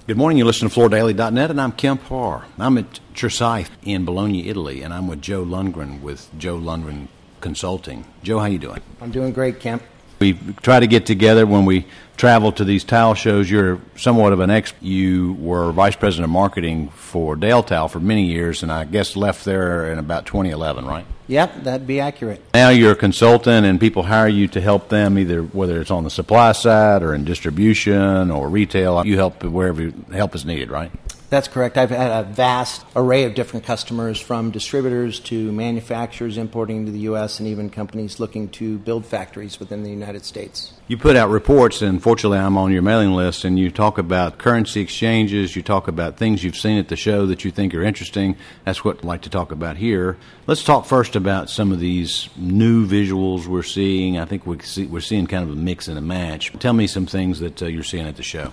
Good morning. You listen to FloorDaily.net, and I'm Kemp Harr. I'm at Cersaie in Bologna, Italy, and I'm with Joe Lundgren with Joe Lundgren Consulting. Joe, how you doing? I'm doing great, Kemp. We try to get together when we travel to these tile shows. You're somewhat of an expert. You were vice president of marketing for Dale Tile for many years, and I guess left there in about 2011, right? Yep, that'd be accurate. Now you're a consultant, and people hire you to help them either whether it's on the supply side or in distribution or retail. You help wherever help is needed, right? That's correct. I've had a vast array of different customers, from distributors to manufacturers importing to the U.S. and even companies looking to build factories within the United States. You put out reports, and fortunately I'm on your mailing list, and you talk about currency exchanges, you talk about things you've seen at the show that you think are interesting. That's what I'd like to talk about here. Let's talk first about some of these new visuals we're seeing. I think we're seeing kind of a mix and a match. Tell me some things that you're seeing at the show.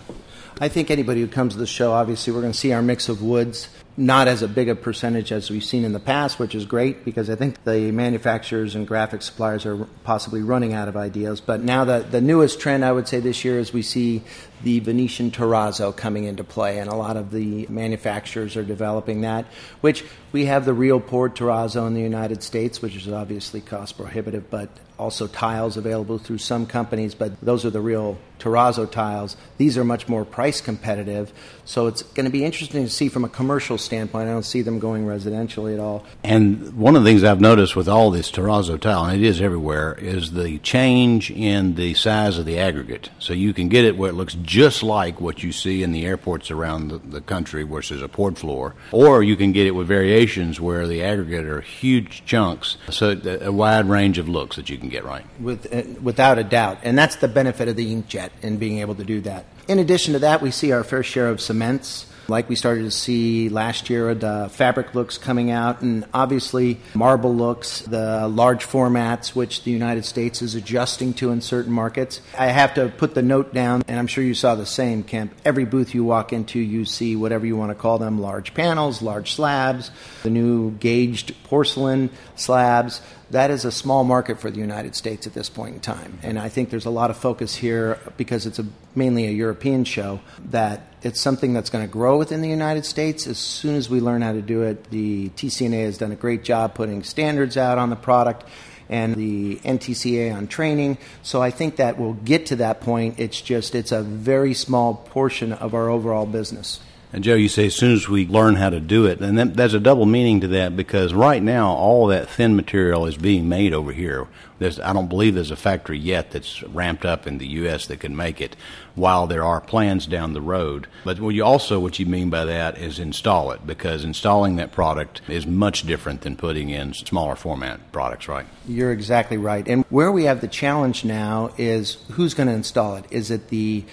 I think anybody who comes to the show, obviously, we're going to see our mix of woods, not as a big a percentage as we've seen in the past, which is great because I think the manufacturers and graphic suppliers are possibly running out of ideas. But now the newest trend, I would say, this year is we see the Venetian terrazzo coming into play, and a lot of the manufacturers are developing that, which we have the real poured terrazzo in the United States, which is obviously cost prohibitive, but also tiles available through some companies, but those are the real terrazzo tiles. These are much more price competitive, so it's going to be interesting to see from a commercial standpoint. I don't see them going residentially at all. And one of the things I've noticed with all this terrazzo tile, and it is everywhere, is the change in the size of the aggregate. So you can get it where it looks just like what you see in the airports around the country where there's a poured floor, or you can get it with variations where the aggregate are huge chunks, so a wide range of looks that you can get right. Without a doubt. And that's the benefit of the inkjet and being able to do that. In addition to that, we see our fair share of cements. Like we started to see last year, the fabric looks coming out, and obviously marble looks, the large formats, which the United States is adjusting to in certain markets. I have to put the note down, and I'm sure you saw the same, Kemp. Every booth you walk into, you see whatever you want to call them, large panels, large slabs, the new gauged porcelain slabs. That is a small market for the United States at this point in time. And I think there's a lot of focus here, because it's mainly a European show, that it's something that's going to grow within the United States as soon as we learn how to do it. The TCNA has done a great job putting standards out on the product, and the NTCA on training. So I think that we'll get to that point. It's a very small portion of our overall business. And Joe, you say as soon as we learn how to do it, and there's a double meaning to that, because right now all that thin material is being made over here. I don't believe there's a factory yet that's ramped up in the U.S. that can make it, while there are plans down the road. But what you mean by that is install it, because installing that product is much different than putting in smaller format products, right? You're exactly right. And where we have the challenge now is who's going to install it. Is it the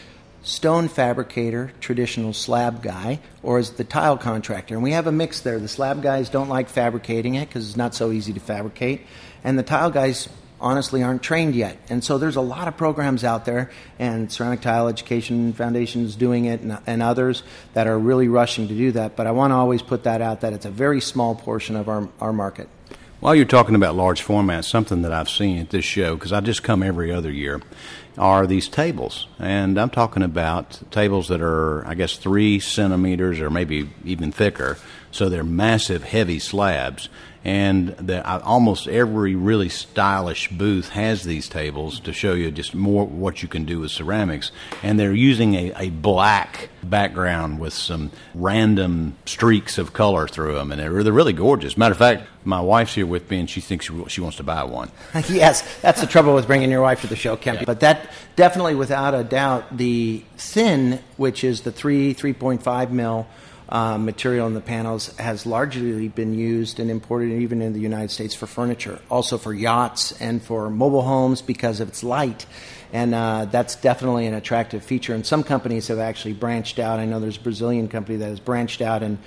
stone fabricator, traditional slab guy, or is it the tile contractor? And we have a mix there. The slab guys don't like fabricating it because it's not so easy to fabricate, and the tile guys honestly aren't trained yet. And so there's a lot of programs out there, and Ceramic Tile Education Foundation is doing it, and others that are really rushing to do that. But I want to always put that out, that it's a very small portion of our market. While you're talking about large formats, something that I've seen at this show, because I just come every other year, are these tables. And I'm talking about tables that are, I guess, 3 centimeters or maybe even thicker. So they're massive, heavy slabs. And almost every really stylish booth has these tables to show you just more what you can do with ceramics. And they're using a black background with some random streaks of color through them. And they're really gorgeous. Matter of fact, my wife's here with me, and she thinks she wants to buy one. Yes, that's the trouble with bringing your wife to the show, Kemp. Yeah. But that definitely, without a doubt, the thin, which is the 3.5 mil material in the panels, has largely been used and imported even in the United States for furniture, also for yachts and for mobile homes because of its light. And that's definitely an attractive feature. And some companies have actually branched out. I know there's a Brazilian company that has branched out and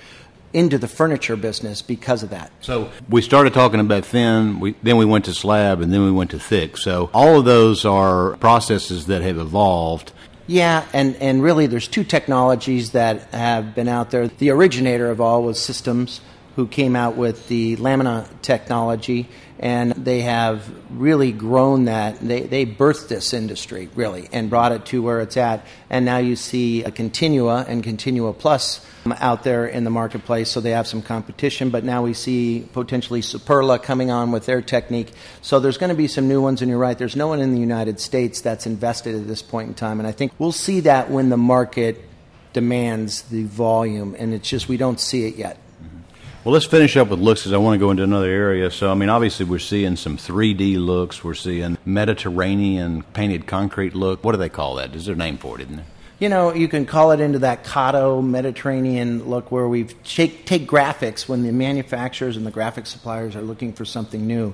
into the furniture business because of that. So we started talking about thin, then we went to slab, and then we went to thick. So all of those are processes that have evolved. Yeah, and really there's 2 technologies that have been out there. The originator of all was systems, who came out with the lamina technology, and they have really grown that. They birthed this industry, really, and brought it to where it's at. And now you see a Continua and Continua Plus out there in the marketplace, so they have some competition. But now we see potentially Superla coming on with their technique. So there's going to be some new ones, and you're right, there's no one in the United States that's invested at this point in time. And I think we'll see that when the market demands the volume, and it's just we don't see it yet. Well, let's finish up with looks because I want to go into another area. So, I mean, obviously we're seeing some 3D looks. We're seeing Mediterranean painted concrete look. What do they call that? There's a name for it, isn't there? You know, you can call it into that Cotto Mediterranean look where we take graphics when the manufacturers and the graphic suppliers are looking for something new.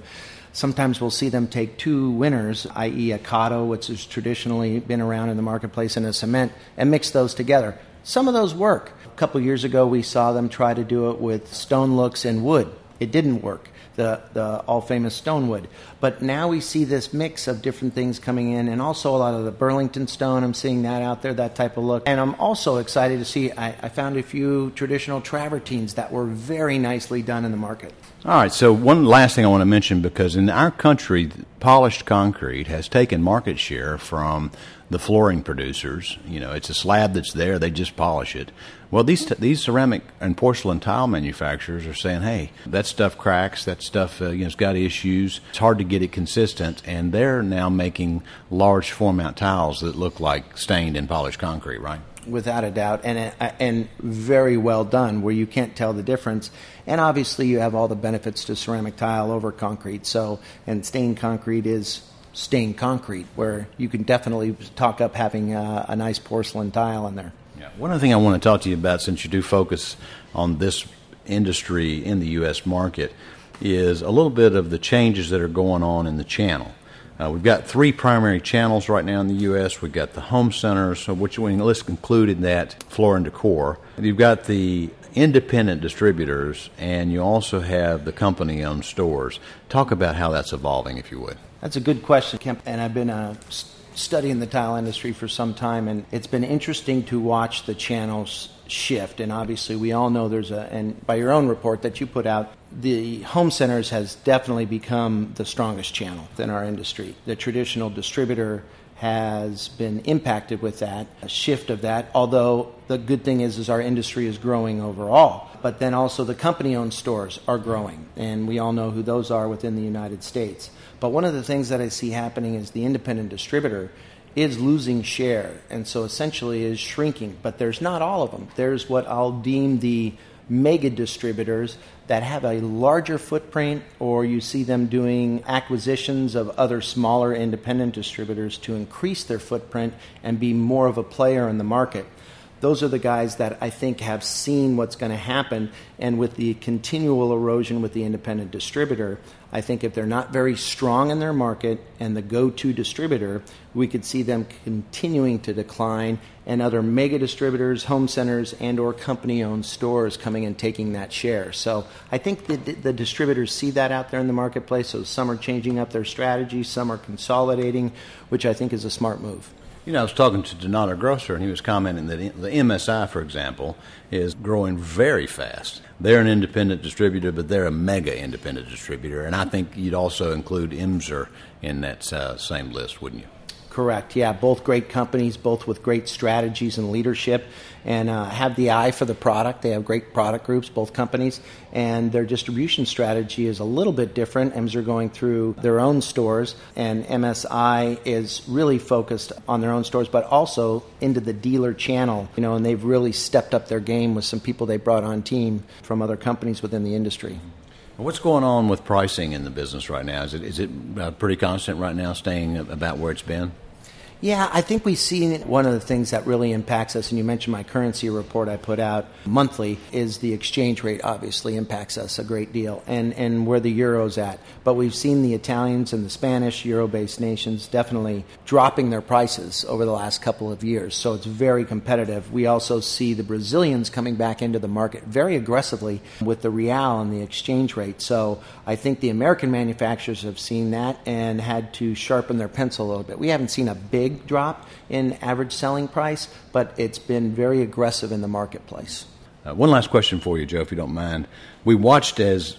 Sometimes we'll see them take two winners, i.e. a Cotto, which has traditionally been around in the marketplace, and a cement, and mix those together. Some of those work. A couple years ago, we saw them try to do it with stone looks and wood. It didn't work, the all-famous stone wood. But now we see this mix of different things coming in, and also a lot of the Burlington stone. I'm seeing that out there, that type of look. And I'm also excited to see, I found a few traditional travertines that were very nicely done in the market. All right, so one last thing I want to mention, because in our country, polished concrete has taken market share from the flooring producers. You know, it's a slab that's there, they just polish it. Well, these ceramic and porcelain tile manufacturers are saying, hey, that stuff cracks, that stuff it's got issues, it's hard to get it consistent, and they're now making large format tiles that look like stained and polished concrete, right? Without a doubt, and very well done, where you can't tell the difference. And obviously you have all the benefits to ceramic tile over concrete. So, and stained concrete is stained concrete, where you can definitely talk up having a nice porcelain tile in there. Yeah. One other thing I want to talk to you about, since you do focus on this industry in the U.S. market, is a little bit of the changes that are going on in the channel. We've got three primary channels right now in the U.S. We've got the home centers, which let's include in that Floor and Decor. You've got the independent distributors, and you also have the company-owned stores. Talk about how that's evolving, if you would. That's a good question, Kemp. And I've been studying the tile industry for some time, and it's been interesting to watch the channels shift. And obviously we all know and by your own report that you put out, the home centers has definitely become the strongest channel in our industry. The traditional distributor has been impacted with that, a shift of that, although the good thing is our industry is growing overall. But then also the company-owned stores are growing, and we all know who those are within the United States. But one of the things that I see happening is the independent distributor is losing share, and so essentially is shrinking. But there's not all of them. There's what I'll deem the mega distributors that have a larger footprint, or you see them doing acquisitions of other smaller independent distributors to increase their footprint and be more of a player in the market. Those are the guys that I think have seen what's going to happen, and with the continual erosion with the independent distributor, I think if they're not very strong in their market and the go-to distributor, we could see them continuing to decline, and other mega distributors, home centers, and or company-owned stores coming and taking that share. So I think the distributors see that out there in the marketplace, so some are changing up their strategy, some are consolidating, which I think is a smart move. You know, I was talking to Donato Grosser, and he was commenting that the MSI, for example, is growing very fast. They're an independent distributor, but they're a mega independent distributor, and I think you'd also include IMSR in that same list, wouldn't you? Correct. Yeah, both great companies, both with great strategies and leadership, and have the eye for the product. They have great product groups, both companies, and their distribution strategy is a little bit different. EMS are going through their own stores, and MSI is really focused on their own stores, but also into the dealer channel. You know, and they've really stepped up their game with some people they brought on team from other companies within the industry. What's going on with pricing in the business right now? Is it pretty constant right now, staying about where it's been? Yeah, I think we see one of the things that really impacts us, and you mentioned my currency report I put out monthly, is the exchange rate obviously impacts us a great deal, and where the euro's at. But we've seen the Italians and the Spanish, euro-based nations, definitely dropping their prices over the last couple of years, so it's very competitive. We also see the Brazilians coming back into the market very aggressively with the real and the exchange rate. So I think the American manufacturers have seen that and had to sharpen their pencil a little bit. We haven't seen a big drop in average selling price, but it's been very aggressive in the marketplace. One last question for you, Joe, if you don't mind. We watched as,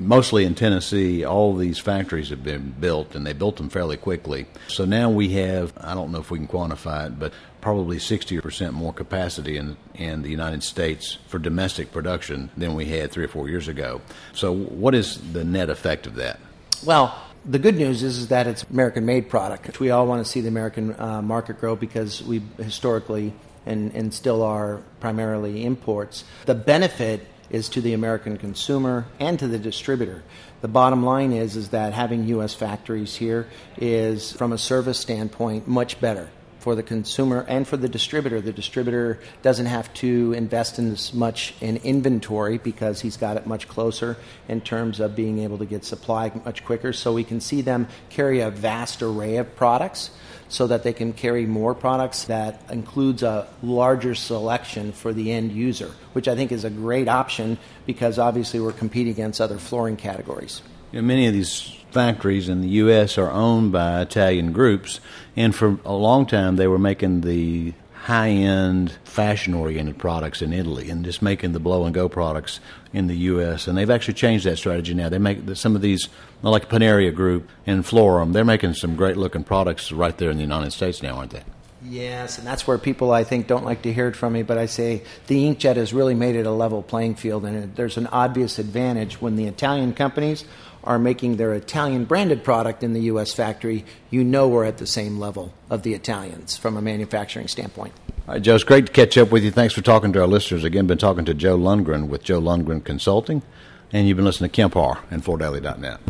mostly in Tennessee, all these factories have been built, and they built them fairly quickly. So now we have, I don't know if we can quantify it, but probably 60% more capacity in the United States for domestic production than we had 3 or 4 years ago. So what is the net effect of that? Well, the good news is that it's American-made product. We all want to see the American market grow because we historically and still are primarily imports. The benefit is to the American consumer and to the distributor. The bottom line is that having U.S. factories here is, from a service standpoint, much better for the consumer and for the distributor. The distributor doesn't have to invest in as much in inventory because he's got it much closer in terms of being able to get supply much quicker. So we can see them carry a vast array of products so that they can carry more products that includes a larger selection for the end user, which I think is a great option because obviously we're competing against other flooring categories. Many of these factories in the U.S. are owned by Italian groups, and for a long time they were making the high-end, fashion-oriented products in Italy and just making the blow-and-go products in the U.S., and they've actually changed that strategy now. They make some of these, like Paneria Group and Florum, they're making some great-looking products right there in the United States now, aren't they? Yes, and that's where people, I think, don't like to hear it from me, but I say the inkjet has really made it a level playing field, and there's an obvious advantage when the Italian companies are making their Italian-branded product in the U.S. factory. You know we're at the same level of the Italians from a manufacturing standpoint. All right, Joe, it's great to catch up with you. Thanks for talking to our listeners. Again, been talking to Joe Lundgren with Joe Lundgren Consulting, and you've been listening to Kemp Harr and FloorDaily.net.